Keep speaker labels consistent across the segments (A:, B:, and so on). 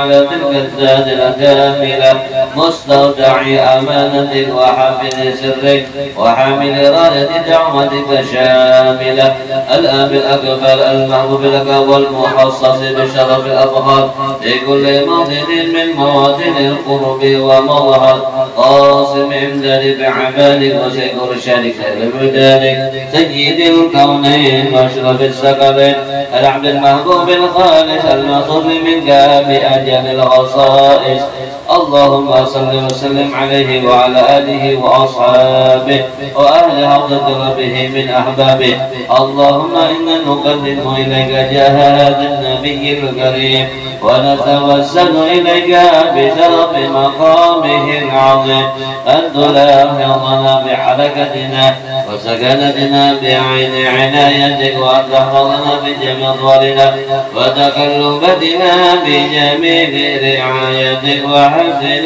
A: على تلك الزاد الكاملة مستودع أمانة وحافظ سرك وحامل راية دعوتك شاملة الآب الأكبر المحبوب لك والمخصص بالشرف الأفخر في كل موطن من مواطن القرب ومظهر قاسم إمداد بعمالك وشكر شرك بمدادك سيد الكونين واشرف السكرين العبد المحبوب الخالص المصر منك بأجل الخصائص اللهم صل وسلم عليه وعلى آله وأصحابه وأهل حوضة ربه من أحبابه اللهم إنا نقدم إليك جاه هذا النبي الكريم ونتوسل إليك بشرف مقامه العظيم أن تلاحظنا بحركتنا وسكنتنا بعين عنايتك وأن تحفظنا بجميع أطوارنا وتقلبتنا بجميل رعايتك وحسن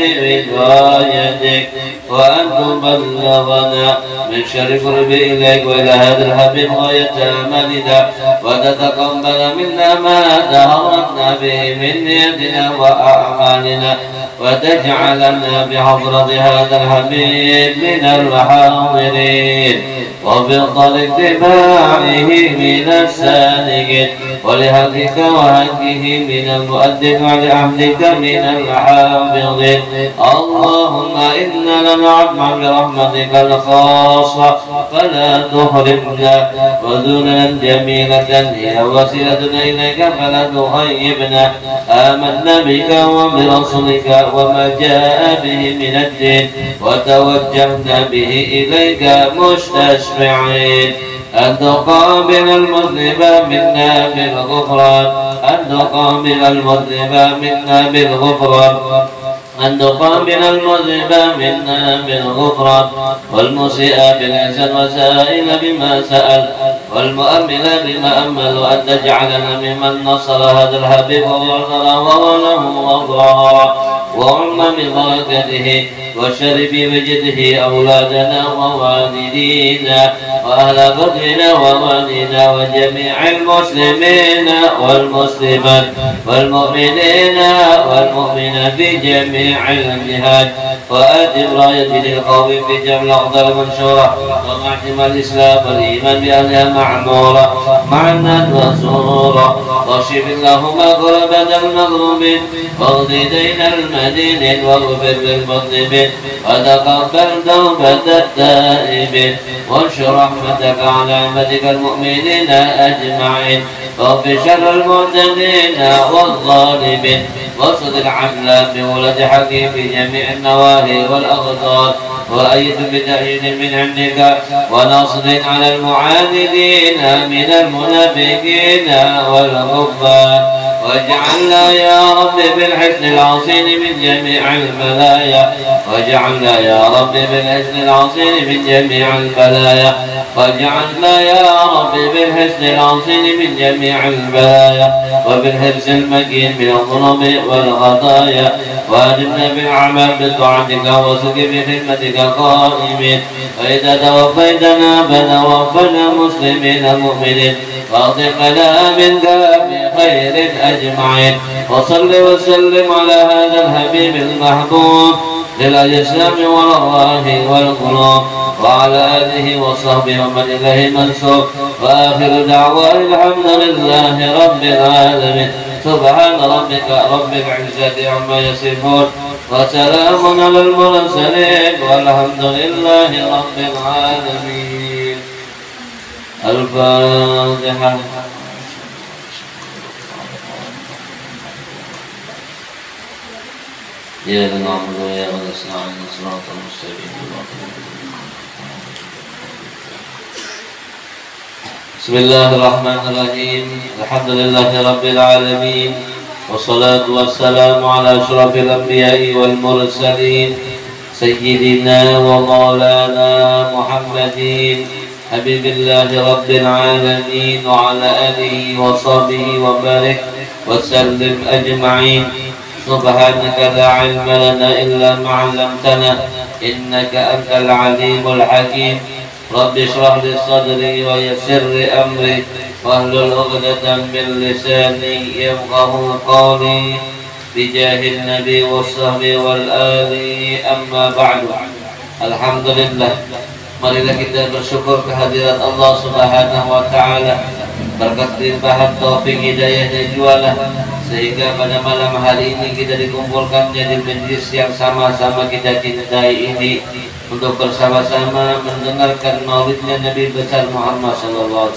A: وقايتك وأن تبلغنا من شر قرب إليك وإلى هذا الحبيب غاية آمالنا وتتقبل منا ما تهرتنا به من نيتنا وأعمالنا وتجعلنا بحضرة هذا الحبيب من الحاضرين وبفضل اتباعه من السالكين ولحقك وحقه من المؤدب ولعهدك من الحافظين اللهم إنا لنعم برحمتك الخاصة فلا تحرمنا وذلنا جميلة هي وسيلتنا إليك فلا تخيبنا آمنا بك وبرسولك وما جاء به من الدين وتوجهنا به إليك مستشفعين أن تقابل المذنب منا بالغفران أن تقابل المذنب منا بالغفران أن تقابل المذنب منا بالغفران والمسيء بالإحسان وسائل بما سأل والمؤمل بما أمل وأن تجعلنا ممن نصر هذا الحبيب وغفر له وضرا وعم ببركته وشرف بجده أولادنا ووالدينا وأهل بدرنا ووالدينا وجميع المسلمين والمسلمات والمؤمنين والمؤمنات في جميع الجهات وآتم راية للقوم في جميع الأقدار المنشورة ومعتم الإسلام والإيمان بأهلها معمورة مع الناس وسرورا واشف اللهم كربة المغروبين واغض دين المدينين واغفر للمذنبين وتقبل توبة التائبين وانشر رحمتك على عبادك المؤمنين أجمعين واغفر شر المعتدين والظالمين وصد العدل بولد حكيم في جميع النواهي والأقطار وأيد بتأييد من عندك ونصر على المعاندين من المنافقين والكفار واجعلنا يا رب بالحسن العظيم من جميع البلايا واجعلنا يا رب بالحسن العظيم من جميع البلايا واجعلنا يا رب بالحسن العظيم من جميع البلايا وبالحرص المكين من الظلم والخطايا وأدمنا بالأعمال بطاعتك وسك بخدمتك قائمين وإذا توفيتنا فتوفنا مسلمين مؤمنين واغفر لنا منك بخير أجمعين وصل وسلم على هذا الحبيب المحبوب للأجسام والأرواح والقلوب وعلى آله وصحبه ومن إليه منسوب وآخر دعوان الحمد لله رب العالمين سبحان ربك رب العزة عما يصفون وسلام على المرسلين والحمد لله رب العالمين. الفاتحة. إياك نعبد وإياك نستعين صراط المستقيم Bismillahirrahmanirrahim. Alhamdulillahirabbil alamin. Wassalatu wassalamu ala asyrafil anbiya'i wal mursalin sayyidina wa maulana Muhammadin habibillahi rabbil alamin wa ala alihi wa sahbihi wa barik wa sallim ajma'in. Subhanaka la ilma lana illa ma 'allamtana innaka antal alimul hakim. Rabbi shrah li sadri wa yassir li amri wahlul 'uqdatam min lisani yafqahu qawli bijahil nabi wassahbi wal ali amma ba'du. Alhamdulillah, marilah kita bersyukur kehadirat Allah Subhanahu wa taala, berkat limpahan taufik hidayahnya jualah sehingga pada malam hari ini kita dikumpulkannya di majlis yang sama-sama kita cintai ini untuk bersama-sama mendengarkan maulidnya Nabi besar Muhammad SAW,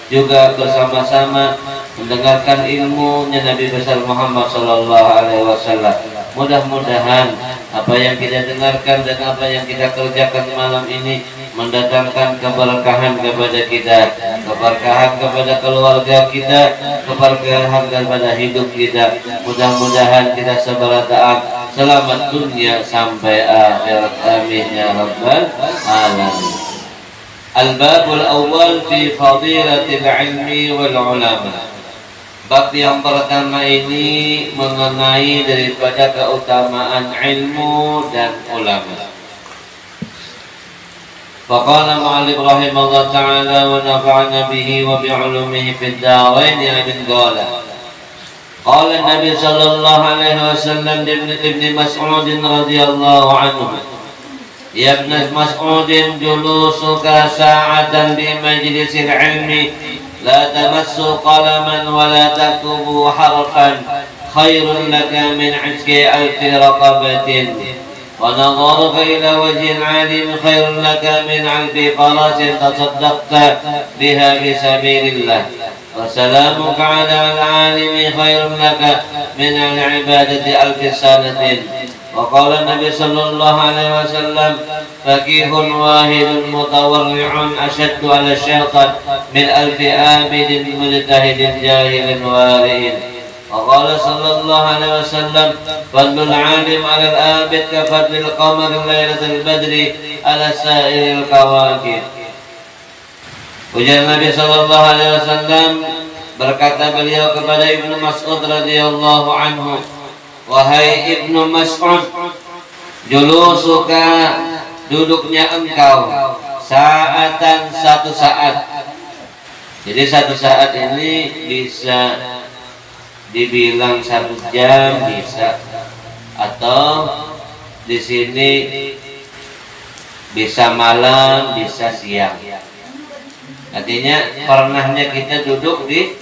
A: juga bersama-sama mendengarkan ilmunya Nabi besar Muhammad SAW. Mudah-mudahan apa yang kita dengarkan dan apa yang kita kerjakan malam ini mendatangkan keberkahan kepada kita, keberkahan kepada keluarga kita, keberkahan kepada hidup kita. Mudah-mudahan kita seberataat selamat dunia sampai akhirat, amin ya rabbal alamin. Al-babul awal fi fadilatil ilmi wal ulama. Bab yang pertama ini mengenai daripada keutamaan ilmu dan ulama. Faqala ma'alib rahimahullah ta'ala wa nafa'ana bihi wa bi'ulumihi fid darain ya bin qala. Qala Nabi sallallahu alaihi wasallam ibn Mas'ud radhiyallahu anhu, ya ibn Mas'ud, julusuka sa'atan bi majlisil ilmi la tamassu qalaman wa la taktubu harfan khairun laka min 'izki alfi raqabatin wa nadharuka ila wajhil 'alim khairun laka min 'alfi farasin tasaddaqta biha fi sabilillah wa salamuka 'ala al-'alimi khairun laka min al-'ibadati alfi sanatin. Wa qala Nabi sallallahu alaihi wasallam, fakihun wahidun mutawarri'un ashaddu 'ala syaitan min alfi abidin mujtahidin jahilin wari'in. Wa qala sallallahu alaihi wasallam, fadlul 'alim 'ala al-abid ka fadlil qamari lailatul badri 'ala sa'iril kawakib. Ujar Nabi sallallahu alaihi wasallam, berkata beliau kepada Ibnu Mas'ud radhiyallahu anhu, wahai Ibnu Mas'ud, julusuka, duduknya engkau, saatan, satu saat. Jadi satu saat ini bisa dibilang 1 jam bisa, atau di sini bisa malam, bisa siang. Artinya pernahnya kita duduk di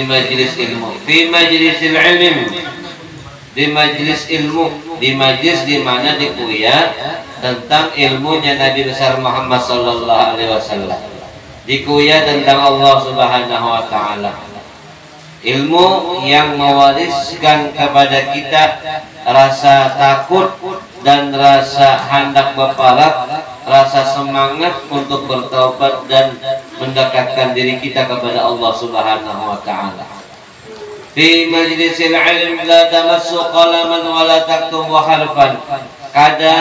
A: majelis ilmu, di majlisil ilm, di majelis ilmu, di majelis di mana dikuya tentang ilmunya Nabi besar Muhammad sallallahu alaihi wasallam, dikuya tentang Allah Subhanahu wa taala. Ilmu yang mewariskan kepada kita rasa takut dan rasa hendak berpahala, rasa semangat untuk bertaubat dan mendekatkan diri kita kepada Allah Subhanahu wa taala. Fi majlisil ilm la tamassu qalaman wa la taktubu harfan. Kada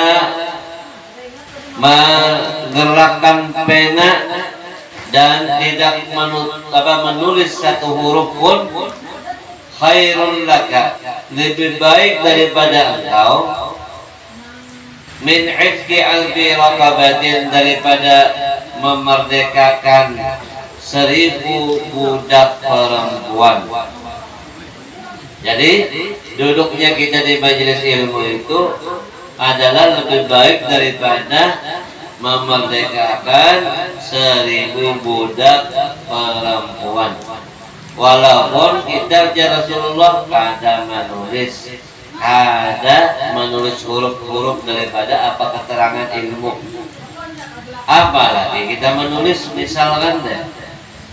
A: menggerakkan pena dan tidak menulis satu huruf pun, khairun laka, lebih baik daripada engkau, min 'izki alfi raqabatin, daripada memerdekakan 1000 budak perempuan. Jadi duduknya kita di majelis ilmu itu adalah lebih baik daripada memerdekakan 1000 budak perempuan. Walaupun kita Rasulullah ada menulis huruf-huruf daripada apa keterangan ilmu. Apalagi kita menulis, misalkan deh,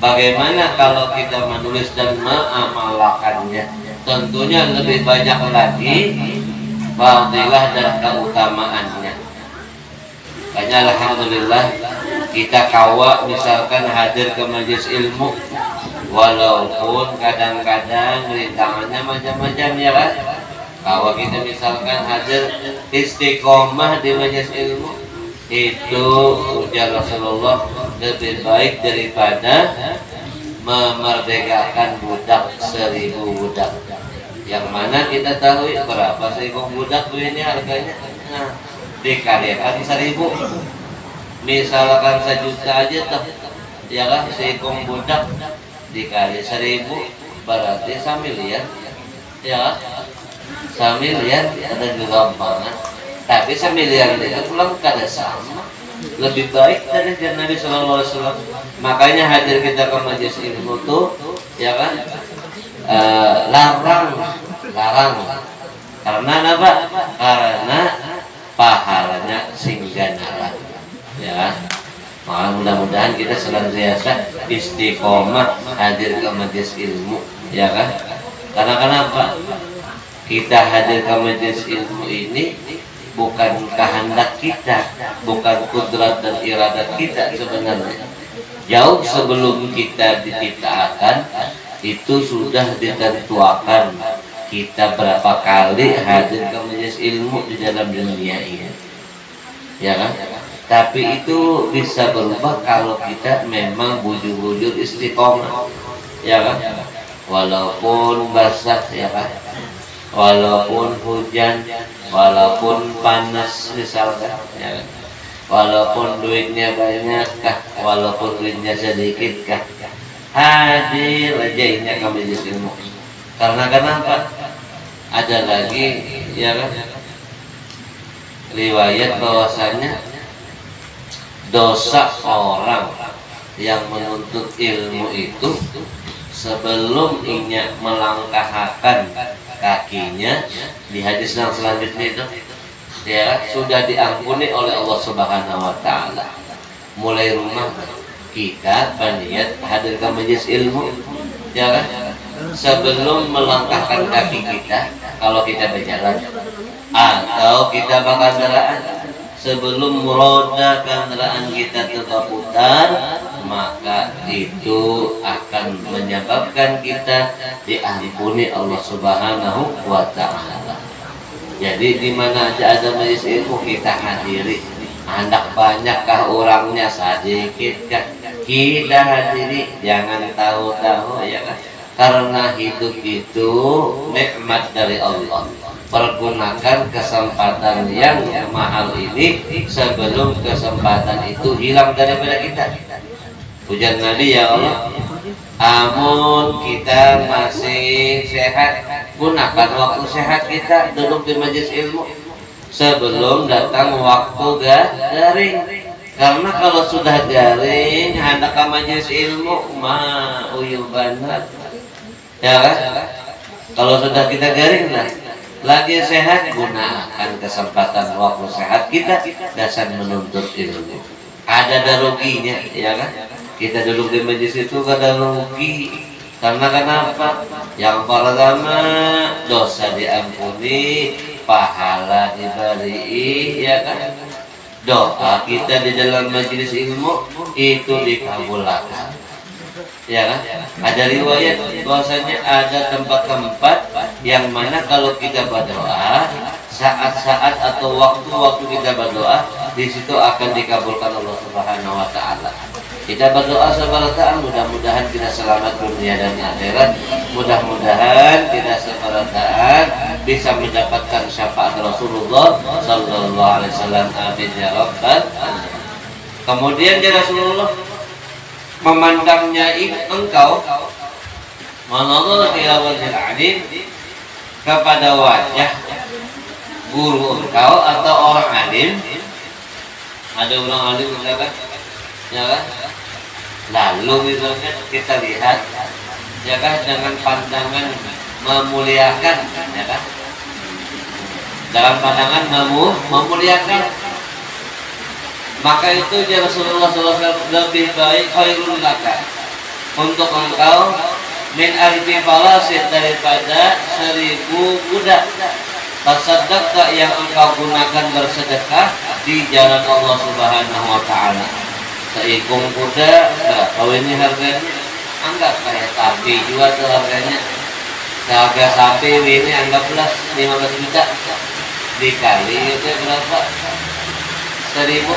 A: bagaimana kalau kita menulis dan mengamalkannya? Tentunya lebih banyak lagi fadilah dan keutamaannya. Makanya alhamdulillah kita kawa misalkan hadir ke majelis ilmu, walaupun kadang-kadang rintangannya macam-macam ya kan. Kalau kita misalkan hadir istiqomah di majelis ilmu, itu ujar Rasulullah lebih baik daripada memerdekakan budak 1000 budak. Yang mana kita tahu berapa 1000 budak ini harganya? Nah, dikalikan 1000. Misalkan 1 juta aja tuh, ya kan, 1000 budak dikali 1000 berarti 1 miliar, ya, 1 miliar ada gampang. Tapi 1 miliar itu pulang kada sama, lebih baik dari Nabi Sallallahu Alaihi Wasallam. Makanya hadir kita ke majelis ilmu tuh, ya kan, larang. Karena apa? Karena pahalanya singgah ya. Maka mudah-mudahan kita senantiasa istiqomah hadir ke majelis ilmu, ya kan? Karena kenapa? Kita hadir ke majelis ilmu ini bukan kehendak kita, bukan kudrat dan iradat kita sebenarnya. Jauh sebelum kita diciptakan itu sudah ditentukan kita berapa kali hadir ke majelis ilmu di dalam dunia ini, ya kan? Tapi itu bisa berubah kalau kita memang bujur-bujur istiqomah, ya kan? Walaupun basah, ya kan? Walaupun hujan, walaupun panas misalkan, ya kan? Walaupun duitnya banyak kah, walaupun duitnya sedikit kah, hadir aja ini kami di ilmu. Karena kenapa? Ada lagi, ya kan? Riwayat bahwasanya dosa orang yang menuntut ilmu itu sebelum inya melangkahkan kakinya di hadis yang selanjutnya itu, ya, sudah diampuni oleh Allah Subhanahu wa taala. Mulai rumah kita berniat hadir ke majelis ilmu, ya kan? Sebelum melangkahkan kaki kita kalau kita berjalan atau kita berkendaraan, sebelum roda kendaraan kita terputar, maka itu akan menyebabkan kita diampuni Allah Subhanahu wa taala. Jadi di mana aja ada majelis ilmu kita hadiri. Hendak banyakkah orangnya, sedikitkah kita hadiri, jangan tahu-tahu, ya kan? Karena hidup itu nikmat dari Allah. Pergunakan kesempatan yang mahal ini sebelum kesempatan itu hilang daripada kita. Pujian Nabi, ya Allah, amun kita masih sehat, gunakan waktu sehat kita duduk di majelis ilmu sebelum datang waktu garing. Karena kalau sudah garing hendak ke majelis ilmu uyuh banget, ya kan? Kalau sudah kita garing lah, lagi sehat, gunakan kesempatan waktu sehat kita dasar menuntut ilmu. Ada ruginya, ya kan? Kita duduk di majelis itu ada rugi. Karena kenapa? Yang pertama, dosa diampuni, pahala diberi, ya kan? Doa kita di dalam majelis ilmu itu dikabulkan, ya kan? Ada riwayat bahwasanya ada tempat-tempat yang mana kalau kita berdoa, saat-saat atau waktu-waktu kita berdoa, di situ akan dikabulkan Allah Subhanahu wa taala. Kita berdoa sebentar, mudah-mudahan kita selamat dunia dan akhirat. Mudah-mudahan kita sebentar bisa mendapatkan syafaat Rasulullah Sallallahu Alaihi Wasallam. Amin ya Rabbal alamin. Kemudian ya Rasulullah memandangnya engkau menolak ila wajhil alim, kepada wajah guru engkau atau orang alim. Ada orang alim misalkan, ya kan? Lalu misalkan kita lihat, ya kan, dengan pandangan memuliakan, ya kan? Dalam pandangan memuliakan, maka itu ya Rasulullah SAW lebih baik khairul laka untuk engkau min alfi falasid, daripada 1000 budak. tasaddaqta yang engkau gunakan bersedekah di jalan Allah Subhanahu wa taala. Seekor kuda kalau ini harganya anggap kayak sapi juga tuh harganya. Harga sapi ini anggaplah 15 juta dikali itu berapa? 1000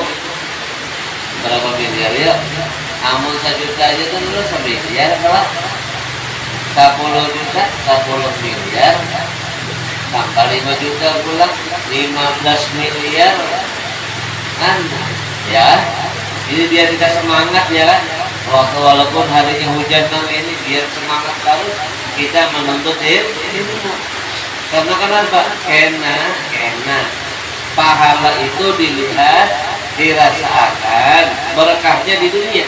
A: berapa miliar ya? Amun 1 juta aja tuh dulu 1 miliar kalau 10 juta 10 miliar tambah 5 juta pula 15 miliar kan ya. Ini biar kita semangat ya kan. Walaupun harinya hujan ini biar semangat terus kita menuntut ilmu. Karena kenapa? Kena pahala itu dilihat, dirasakan berkahnya di dunia,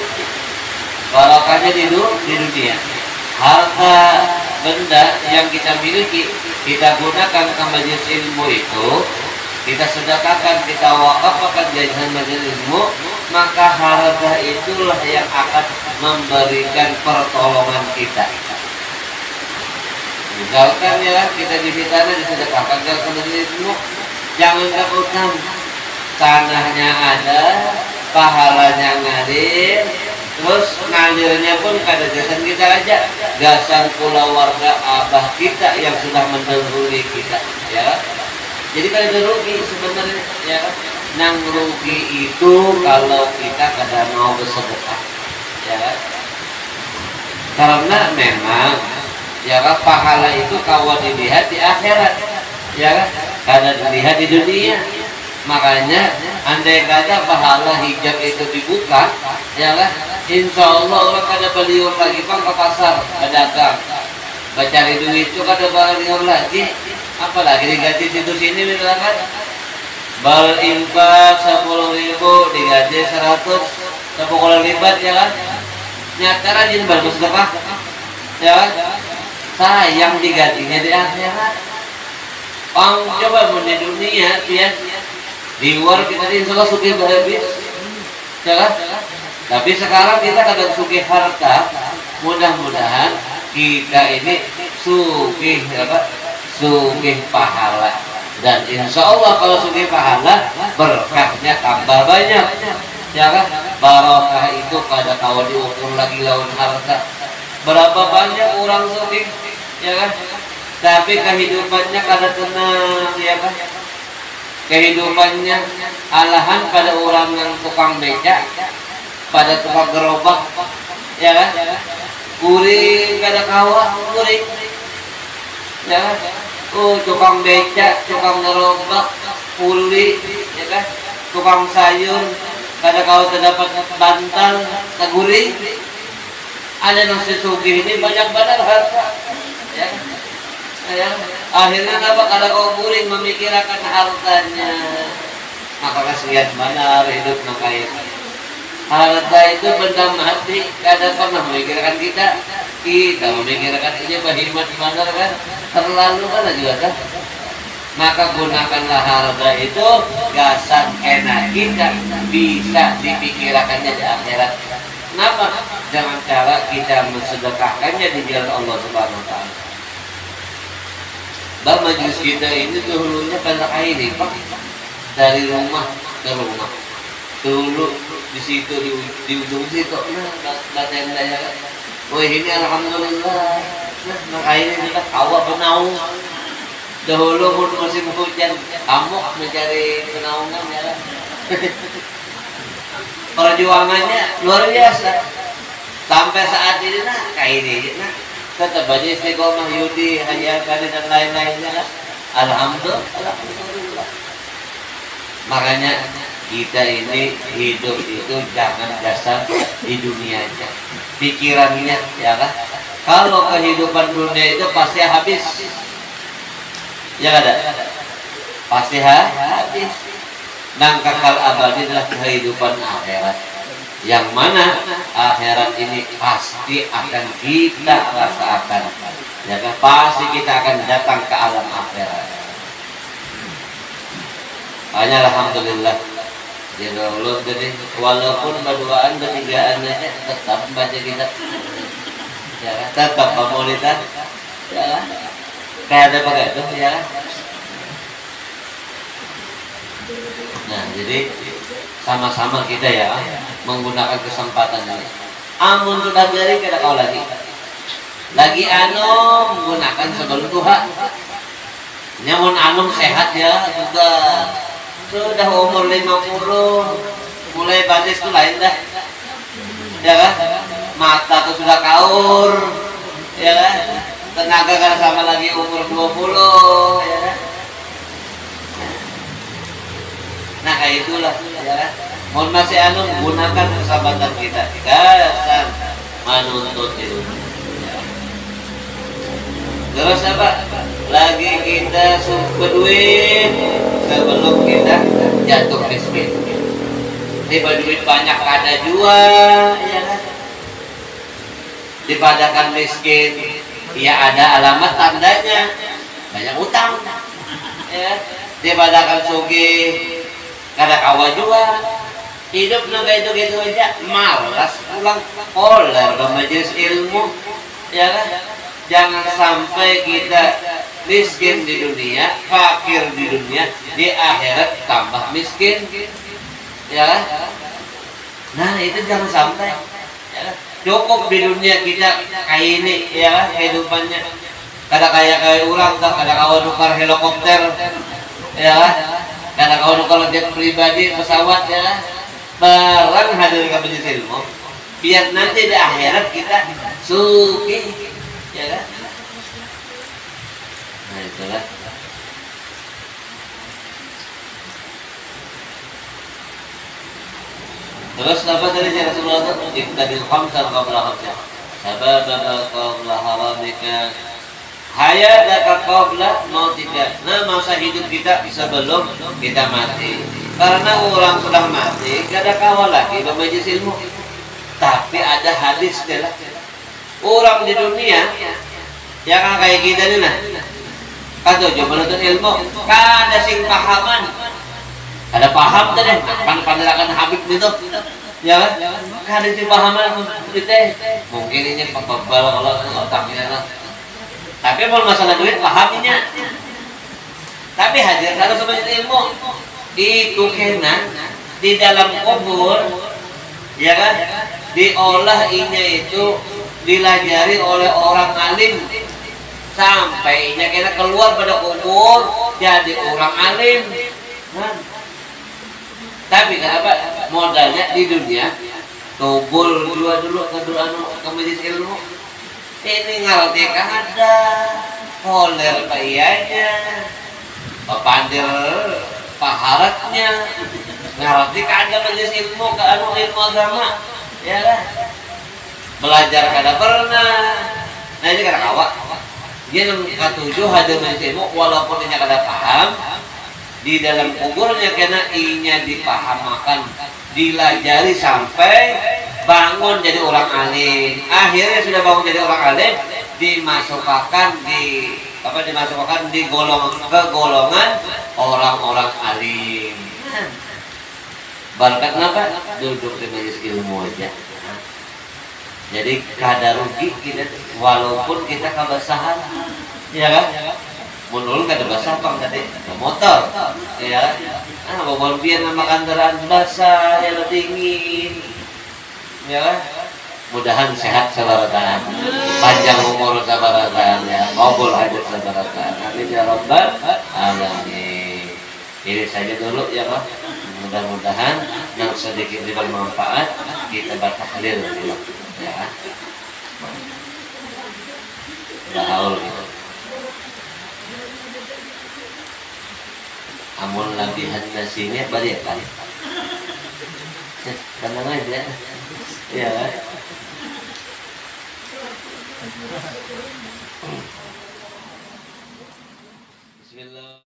A: barokahnya di dunia. Harta benda yang kita miliki kita gunakan ke majelis ilmu itu, kita sedekahkan, kita wakafkan jajan majelis ilmu, maka harta itulah yang akan memberikan pertolongan kita. Misalkan ya kita di tanah disedekahkan ke majelis ilmu, jangan takutkan tanahnya ada, pahalanya ngalir, terus ngalirnya pun kada gasan kita aja, gasan pula warga abah kita yang sudah mendahului kita, ya. Jadi kada rugi sebenarnya, ya. Nang rugi itu kalau kita kada mau bersedekah, ya. Karena memang, ya pahala itu kawan dilihat di akhirat, ya. Kada dilihat di dunia. Makanya andai kata pahala hijab itu dibuka, ya kan? Insya Allah orang kada beliur lagi bang ke pasar pedagang, mencari duit itu kada beliur lagi, apalagi digaji situ sini misalkan berinfak 10.000 digaji 100 sepuluh lipat, ya kan? Nyata rajin bersedekah, ya kan? Sayang digajinya di akhirat. Coba mau di dunia dia di luar kita di insya Allah sugih habis, ya kan? Tapi sekarang kita kadang sugih harta, mudah-mudahan kita ini sugih apa? Sugih pahala. Dan insya Allah kalau sugih pahala berkahnya tambah banyak, ya kan? Barokah itu kada kawan diukur lagi lawan harta. Berapa banyak orang sugih, ya kan? Tapi kehidupannya kada tenang, ya kan? Kehidupannya alahan pada orang yang tukang becak, pada tukang gerobak, ya kan? Kuring kada kawa, kuring, ya kan? Tukang becak, tukang gerobak, kuli, ya kan? Tukang sayur, kada kawa terdapat bantal, teguring. Ada nasi sugih ini banyak benar harta, ya kan? Ya, akhirnya apa kada kau kuring memikirkan hartanya, maka kasihan benar hidup nakaya. Harta itu benda mati, kada pernah memikirkan kita memikirkan ini berhemat benar kan, terlalu kan juga kan. Maka gunakanlah harta itu gasan kena kita bisa dipikirkannya di akhirat. Kenapa? Jangan cara kita mensedekahkannya di jalan Allah Subhanahu wa taala. Bang majelis kita ini dulunya pada air Pak, dari rumah ke rumah. Dulu di situ di ujung situ, nah tenda ya. Wah ini alhamdulillah, nah air ini kita awak benaung. Dahulu musim hujan, amuk mencari penaungan ya. Perjuangannya luar biasa. Sampai saat ini nah kayak ini nah. Tetap aja istiqomah Yudi, Haji Akadi dan lain-lainnya kan. Alhamdulillah. Makanya kita ini hidup itu jangan dasar di dunia aja. Pikirannya ya kan. Kalau kehidupan dunia itu pasti habis. Ya ada. Pasti habis. Dan kekal abadi adalah kehidupan akhirat. Yang mana akhirat ini pasti akan kita rasakan, ya kan? Pasti kita akan datang ke alam akhirat. Hanya alhamdulillah. Jadi Allah jadi walaupun berduaan bertigaan aja tetap baca kita, ya kan? Tetap pemolitan, ya kan? Kayak ada begitu, ya kan? Jadi sama-sama kita ya menggunakan kesempatan ini. Amun sudah dari kada kau lagi menggunakan sebelum Tuhan. Nyamun anum sehat ya juga sudah umur 50 mulai batis tuh lain dah ya kan, mata tuh sudah kaur ya kan, tenaga kan sama lagi umur 20 ya kan. Nah kayak itulah ya kan, mohon masih anu gunakan kesempatan kita dasar menuntut ilmu ya. Terus apa lagi kita berduit sebelum kita jatuh miskin. Tiba duit banyak ada jua ya kan, dipadakan miskin ya ada alamat tandanya banyak utang ya, dipadakan sugih kada kawa jua hidup naga itu gitu aja malas pulang koler ke majelis ilmu ya kan. Jangan sampai kita miskin di dunia, fakir di dunia, di akhirat tambah miskin ya kan. Nah itu jangan sampai ya kan? Cukup di dunia kita kayak ini ya kan, kehidupannya kada kayak orang tak kada kawan nukar helikopter ya kan, kada kawan nukar jet pribadi pesawat ya kan. Barang hadir ke majelis ilmu biar nanti di akhirat kita suki ya kan. Nah itulah. Terus apa tadi Rasulullah itu iqtadil khamsan qabla khamsin sababa qabla haramika hayataka qabla mautika. Nah masa hidup kita sebelum kita mati, karena orang sudah mati gak ada kawal lagi ke majelis ilmu. Tapi ada hadis lah, orang di dunia ya kan kayak kita nih nah kata coba menuntut ilmu kada sing pahaman, ada paham tadi pandang Habib itu ya kan, kada sing pahaman kita mungkin ini pebal kalau otaknya lah. Tapi kalau masalah duit pahaminya, tapi hadir kalau sebagai ilmu itu kena di dalam kubur ya kan, diolah inya itu dilajari oleh orang alim sampai inya kena keluar pada kubur jadi orang alim. Nah, tapi kenapa modalnya di dunia tubul dulu ke majelis ilmu ini ngerti ada koler payanya papandir paharatnya ngerti ada majelis ilmu ke ilmu agama ya kan, belajar kada pernah. Nah ini kada kawak dia katujuh hadir majelis ilmu walaupun inya kada paham di dalam kuburnya kena inya dipahamakan dilajari sampai bangun jadi orang alim. Akhirnya sudah bangun jadi orang alim dimasukkan di golongan orang-orang alim. Berkat apa? Duduk di majelis ilmu aja. Jadi kada rugi kita walaupun kita kebasahan ya kan. Menurun kada basah pang tadi motor ya bawa biar nama kendaraan basah yang dingin ya kan. Mudahan sehat sabaratan, panjang umur sabaratan ya, kabul hajat sabaratan. Amin ya rabbal alamin. Ini saja dulu ya Pak. Mudah-mudahan yang sedikit bermanfaat kita bertahlil ya. Bahaul gitu. Amun labihan nasinya balik kan. Tenang aja. Ya kan? Bismillah.